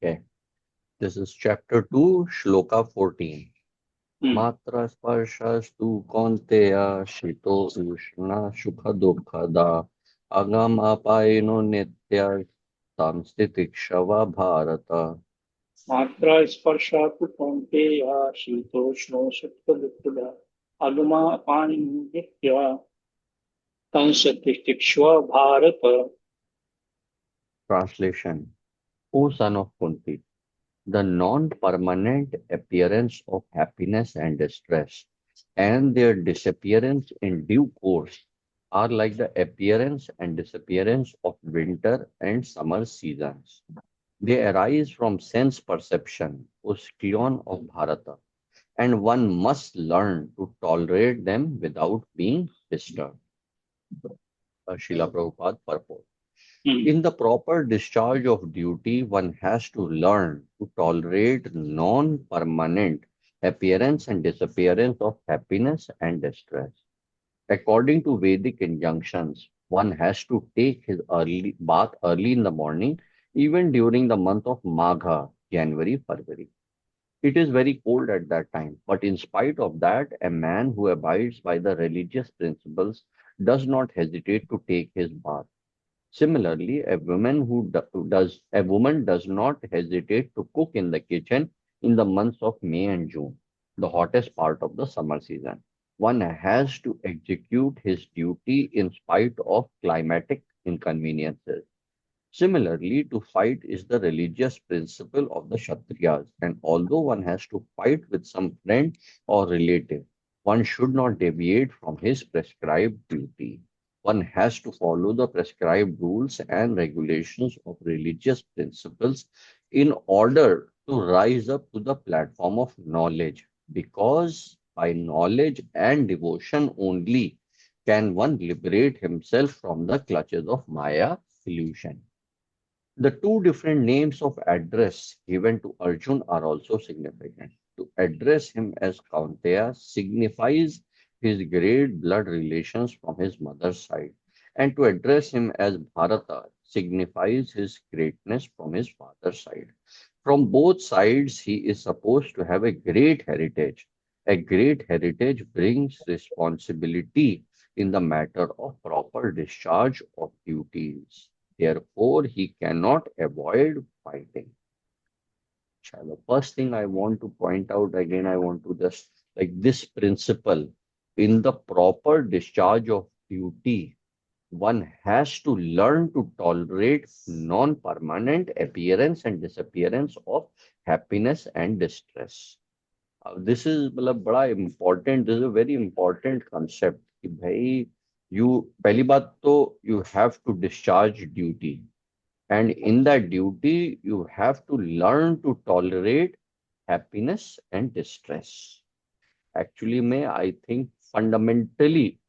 Okay, this is chapter 2, Shloka 14. Hmm. Matra sparshastu kaunteya shito ushna sukha dukkada agam apayino nitya samstitikshava bharata. मात्रा स्पर्शात् कौन्तेय शीतोष्णो सुखदुःखद अगमा पाणि नित्य संसतिष्ठिक्ष्व Bharat. Translation: O son of Kunti, the non-permanent appearance of happiness and distress and their disappearance in due course are like the appearance and disappearance of winter and summer seasons. They arise from sense perception, Uskion of Bharata, and one must learn to tolerate them without being disturbed. Srila Prabhupada purport. Hmm. In the proper discharge of duty, one has to learn to tolerate non-permanent appearance and disappearance of happiness and distress. According to Vedic injunctions, one has to take his early bath early in the morning, even during the month of Magha, January, February. It is very cold at that time, but in spite of that, a man who abides by the religious principles does not hesitate to take his bath. Similarly, a woman does not hesitate to cook in the kitchen in the months of May and June, the hottest part of the summer season. One has to execute his duty in spite of climatic inconveniences. Similarly, to fight is the religious principle of the Kshatriyas, and although one has to fight with some friend or relative, one should not deviate from his prescribed duty. One has to follow the prescribed rules and regulations of religious principles in order to rise up to the platform of knowledge, because by knowledge and devotion only can one liberate himself from the clutches of Maya illusion. The two different names of address given to Arjun are also significant. To address him as Kaunteya signifies his great blood relations from his mother's side, and to address him as Bharata signifies his greatness from his father's side. From both sides, he is supposed to have a great heritage. A great heritage brings responsibility in the matter of proper discharge of duties. Therefore, he cannot avoid fighting. The first thing I want to point out again, I want to just like this principle in the proper discharge of duty, one has to learn to tolerate non-permanent appearance and disappearance of happiness and distress. This is मतलब बड़ा important, this is a very important concept कि भाई you पहली बात तो you have to discharge duty, and in that duty you have to learn to tolerate happiness and distress. Actually may I think fundamentally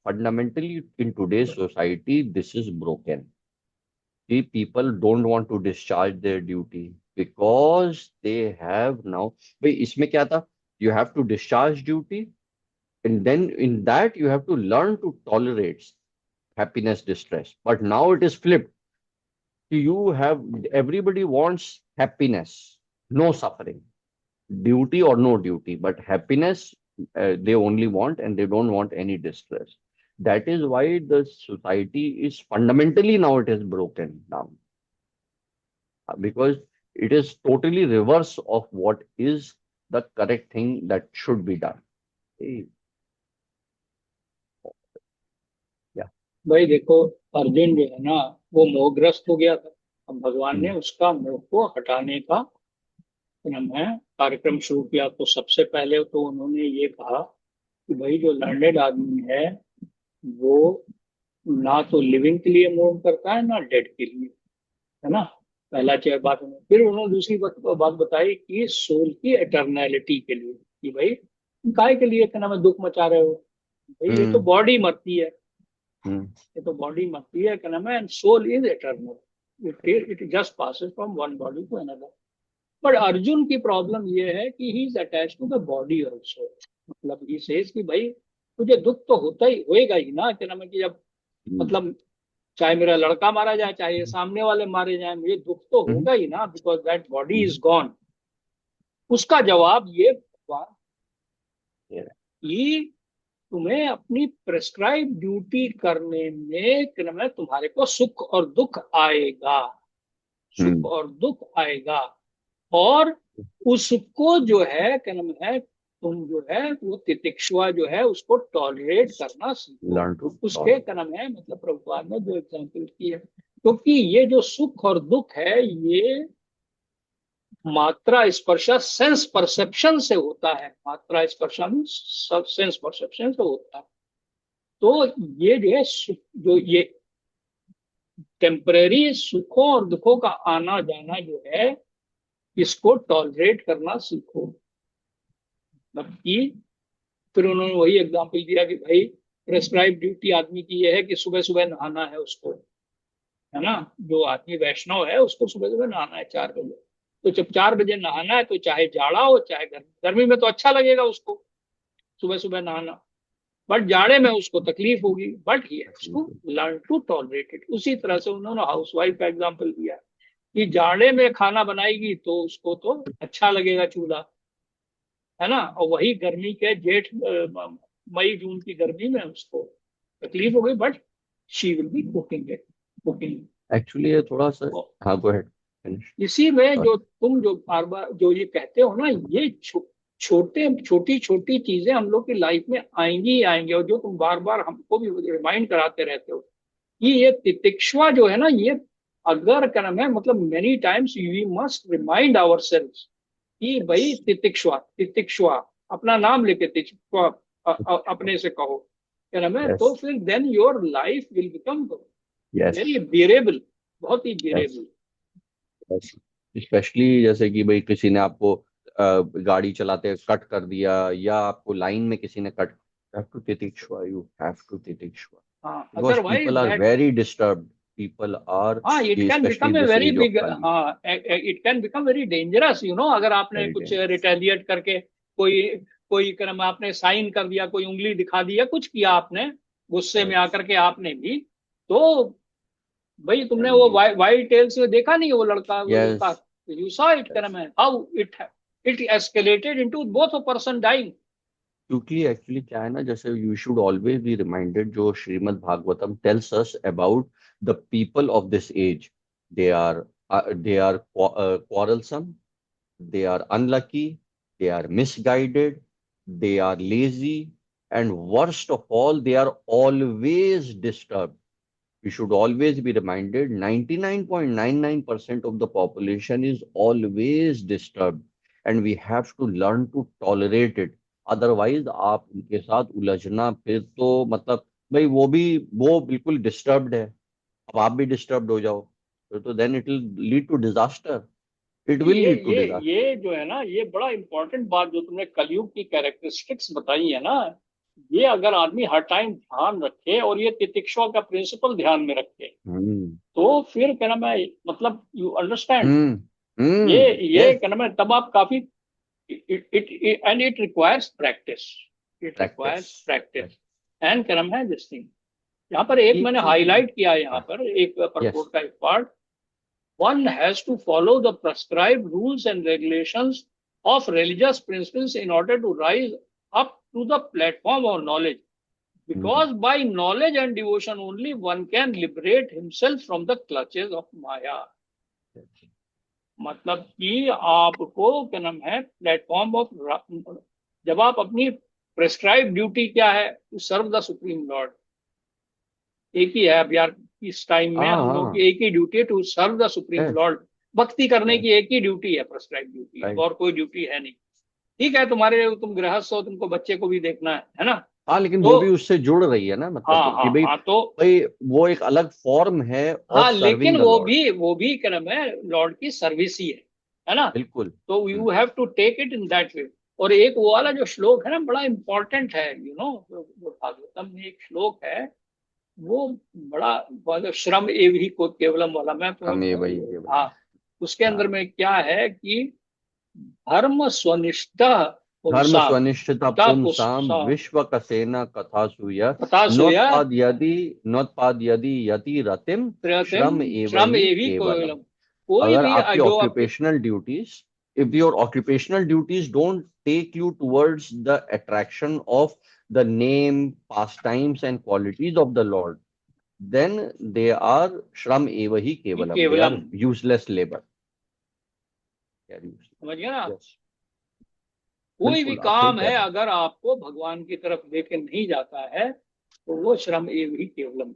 in today's society this is broken. The people don't want to discharge their duty because they have now, भाई इसमें क्या था, you have to discharge duty, and then in that you have to learn to tolerate happiness distress. But now it is flipped. You have, everybody wants happiness, no suffering, duty or no duty, but happiness they only want, and they don't want any distress. That is why the society is fundamentally now it is broken down, because it is totally reverse of what is the correct thing that should be done. Eh, yeah. भाई देखो, अर्जुन जो है ना, वो मोहग्रस्त हो गया था। अब भगवान ने Hmm. उसका मोह को हटाने का है कार्यक्रम शुरू किया। तो सबसे पहले तो उन्होंने ये कहा कि भाई जो लर्नेड आदमी है वो ना तो लिविंग के लिए मोह करता है ना डेड के लिए, है ना। पहला चीज बात उन्होंने, फिर उन्होंने दूसरी बात बताई कि सोल की एटर्नैलिटी के लिए, कि भाई काय के लिए क्या नाम है दुख मचा रहे हो, भाई ये तो Hmm. बॉडी मरती है, Hmm. ये तो बॉडी मरती है क्या नाम है, and soul is eternal, it just passes from one body to another. But Arjun की प्रॉब्लम ये है कि he is attach to the body also. मतलब ही सेज कि भाई तुझे दुख तो होता ही होएगा ही ना, क्या नाम है कि जब Hmm. मतलब चाहे मेरा लड़का मारा जाए, चाहे ये सामने वाले मारे जाए, मुझे दुख तो हम्म, होगा ही ना, because that body is hmm, gone. उसका जवाब ये भगवान ये कि तुम्हें अपनी प्रेस्क्राइब ड्यूटी करने में क्या नाम है, तुम्हारे को सुख और दुख आएगा, सुख हम्म, और दुख आएगा। और उसको जो है क्या नाम है, तुम जो है वो तितिक्षुआ जो है उसको टॉलरेट करना सीखो। लर्न टू उसके क्या टॉलरेट। नाम है, मतलब प्रभुपाद ने जो एग्जाम्पल की है, क्योंकि ये जो सुख और दुख है ये मात्रा स्पर्शा सेंस परसेप्शन से होता है, मात्रा स्पर्शा में सेंस परसेप्शन से होता है। तो ये जो है जो ये टेम्परेरी सुखों और दुखों का आना जाना जो है, इसको टॉलरेट करना सीखो। मतलब कि फिर उन्होंने वही एग्जाम्पल दिया कि भाई प्रेस्क्राइब ड्यूटी आदमी की ये है कि सुबह सुबह नहाना है उसको, है ना। जो आदमी वैष्णव है उसको सुबह सुबह नहाना है 4 बजे। तो जब 4 बजे नहाना है तो चाहे जाड़ा हो चाहे गर्मी, गर्मी में तो अच्छा लगेगा उसको सुबह सुबह नहाना, बट जाड़े में उसको तकलीफ होगी, but he has to learn to tolerate it. उसी तरह से उन्होंने हाउस वाइफ का एग्जाम्पल दिया कि जाड़े में खाना बनाएगी तो उसको तो अच्छा लगेगा चूल्हा, है ना, और वही गर्मी के जेठ मई जून की गर्मी में उसको तकलीफ हो गई, but she will be cooking it, cooking. Actually ये थोड़ा सा, हाँ गो अहेड, फिनिश। इसी में जो तुम जो बार बार जो ये कहते हो ना, ये छोटे छोटी छोटी चीजें हम लोग की लाइफ में आएंगी ही आएंगी, और जो तुम बार बार हमको भी रिमाइंड कराते रहते हो कि ये तितिक्षवा जो है ना, ये अगर क्या नाम है, मतलब many times we must remind our self कि भाई तितिक्षवा तितिक्षवा, अपना नाम लेके तितिक्षवा अपने से कहो क्या नाम है, यस, तो फिर then your life will become yes, very bearable, बहुत ही यस, बियरेबल। यस। स्पेशली जैसे कि भाई किसी ने आपको गाड़ी चलाते कट कर दिया, या आपको लाइन में किसी ने कट, हैव टू तितिक्षवा, यू हैव टू तितिक्षवा, हाँ because otherwise people are that, very disturbed, people are, हाँ it can specially become in a this very age of big, Kali, हाँ it can become very dangerous, you know, अगर आपने very कुछ dangerous. Retaliate करके कोई कोई क्रम आपने साइन कर दिया, कोई उंगली दिखा दिया, कुछ किया आपने गुस्से में यस, आकर के आपने भी, तो भाई तुमने वो एंड वाइल्ड टेल्स में देखा नहीं, वो लड़का वो यस, उसका, यू सॉ इट क्रम है how it it escalated into both a person dying. क्योंकि एक्चुअली क्या है ना, जैसे you should always be reminded, जो Srimad Bhagavatam tells us about the people of this age, they are they are quarrelsome, they are unlucky, they are misguided, they are lazy, and worst of all, they are always disturbed. We should always be reminded 99.99% of the population is always disturbed, and we have to learn to tolerate it. Otherwise, आप उनके साथ उलझना फिर तो मतलब, भाई वो बिल्कुल disturbed है, अब आप भी डिस्टर्ब्ड हो जाओ, फिर तो then it will lead to disaster, it will ये लीड टू ये डिजास्टर। ये जो है ना, ये बड़ा इंपॉर्टेंट बात जो तुमने कलयुग की कैरेक्टरिस्टिक्स बताई है ना, ये अगर आदमी हर टाइम ध्यान रखे और ये तितिक्षुआ का प्रिंसिपल ध्यान में रखे, हम्म, तो फिर क्या नाम है, मतलब यू अंडरस्टैंड, हम्म, ये हम्म, ये यस, क्या नाम है, तब आप काफी it and it requires practice, it practice, requires practice and क्या नाम है दिस थिंग। यहाँ पर एक एक मैंने चीज, हाईलाइट किया है, यहाँ हाँ, पर एक यस, परपोर्ट का एक part, one has to follow the prescribed rules and regulations of religious principles in order to rise up to the platform of knowledge, because by knowledge and devotion only one can liberate himself from the clutches of Maya। मतलब कि आपको क्या नाम है, platform of, जब आप अपनी prescribe duty क्या है, to serve the supreme lord, एक ही है अब यार, इस टाइम में हाँ, हम लोग हाँ, की एक ही ड्यूटी है, to serve the supreme yes, lord. भक्ति करने यस, की एक ही ड्यूटी है, प्रेस्क्राइब ड्यूटी, अब राइट। और कोई ड्यूटी है नहीं। ठीक है, तुम्हारे तुम गृहस्थ हो, तुमको बच्चे को भी देखना है ना। हाँ, लेकिन तो वो भी उससे जुड़ रही है ना, हाँ मतलब कि हाँ भाई, हाँ, तो वो एक अलग फॉर्म है ऑफ हाँ, लेकिन सर्विंग द लॉर्ड। वो भी क्या नाम है, लॉर्ड की सर्विस ही है ना। बिल्कुल। तो you have to take it in that way. और एक वो वाला जो श्लोक है ना, बड़ा इंपॉर्टेंट है, यू नो, जो भागवतम में एक श्लोक है, वो बड़ा श्रम एव ही को केवलम वाला, मैं हम ये वही, तो ये वही। हाँ, उसके अंदर हाँ, में क्या है कि धर्म स्वनिष्ठ धर्म पुंसाम स्वनिष्ठिता ता पुंसाम पुस्सा विश्व कसेना कथासूय हताशुया नोत्पाद यदि यति रतिम प्रयतिम श्रम एव श्रम ही एवि केवलम। कोयलम। कोई अगर भी आपकी जो आपके occupational duties, if your occupational duties don't take you towards the attraction of the name, pastimes and qualities of the Lord, then they are shram eva hi kevalam, they are Kavalam, useless labor, they are useless. समझ गए ना आप? Yes, कोई भी बिल्कुल आप सही काम कह है रहे हैं। अगर आपको भगवान की तरफ लेके नहीं जाता है तो वो श्रम एव ही केवलम।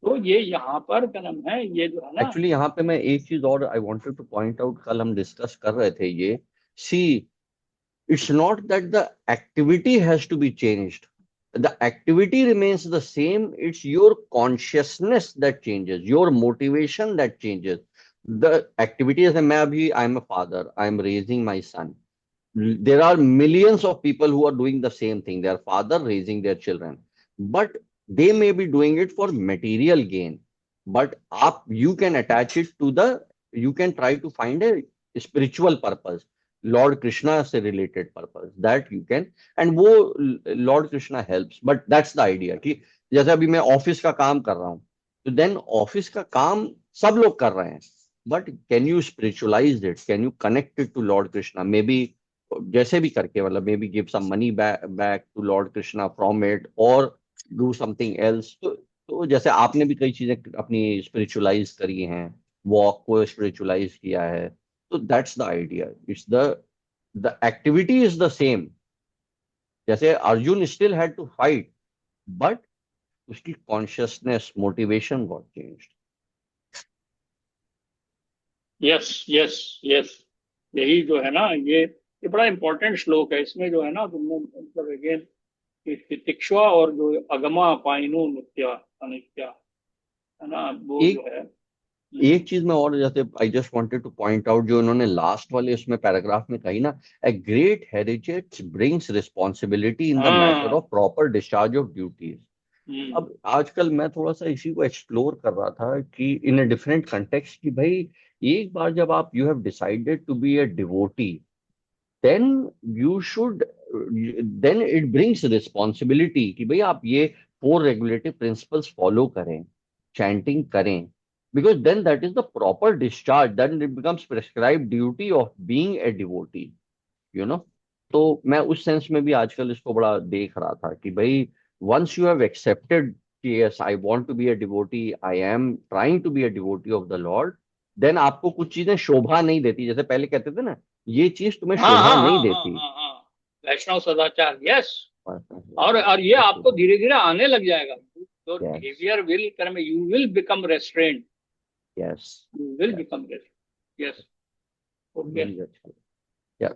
तो ये यहाँ पर क्या नाम है, ये जो है ना। एक्चुअली यहाँ पे मैं एक चीज और I wanted to point out, कल हम डिस्कस कर रहे थे ये, सी, it's not that the activity has to be changed. The activity remains the same. It's your consciousness that changes, your motivation that changes. The activity is, I'm a father, I'm raising my son. There are millions of people who are doing the same thing. Their father raising their children, but they may be doing it for material gain. But up, you can attach it to the, you can try to find a spiritual purpose, Lord Krishna से related purpose that you can, and वो Lord Krishna helps. But that's the idea कि जैसे अभी मैं office का काम कर रहा हूँ, तो देन ऑफिस का काम सब लोग कर रहे हैं, but can you spiritualise it, can you connect it to lord Krishna, maybe जैसे भी करके, मतलब maybe give some money back to lord Krishna from it, और डू समथिंग एल्स। तो जैसे आपने भी कई चीजें अपनी स्पिरिचुअलाइज करी हैं, वॉक को स्पिरिचुअलाइज किया है, तो that's the idea, it's the activity is the same. जैसे Arjun still had to fight, but उसकी consciousness, motivation got changed. Yes yes yes, यही जो है ना, ये बड़ा इंपॉर्टेंट श्लोक है। इसमें जो है ना, तुमने मतलब अगेन तितिक्षुआ और जो अगमा पाइनो नित्या अनित्या, है ना, वो एक जो है। एक चीज में और, जैसे I just wanted to point out, जो इन्होंने लास्ट वाले उसमें पैराग्राफ में कही ना, a great heritage brings responsibility in the matter हाँ। Of proper discharge of duties. Hmm. अब आजकल मैं थोड़ा सा इसी को एक्सप्लोर कर रहा था कि इन अ डिफरेंट कंटेक्स्ट, कि भाई एक बार जब आप, you have decided to be a devotee, then you should, then it brings responsibility कि भाई आप ये 4 रेगुलेटिव प्रिंसिपल्स फॉलो करें, चैंटिंग करें, because then that is the proper discharge, then it becomes prescribe duty of being a devotee, you know. तो मैं उस sense में भी आजकल इसको बड़ा देख रहा था कि भाई वंस यू हैव एक्सेप्टेड कि yes I want to be a devotee, I am trying to be a devotee of the Lord, then आपको कुछ चीजें शोभा नहीं देती। जैसे पहले कहते थे ना, ये चीज तुम्हें हाँ शोभा हाँ हाँ नहीं हाँ देती। हाँ हाँ, वैष्णव सदाचार, यस। और ये आपको धीरे धीरे आने लग जाएगा। योर यस, बिहेवियर विल कर्म, you will become restaurant, yes, you will yes, become restaurant. Yes. Okay. Very अच्छा।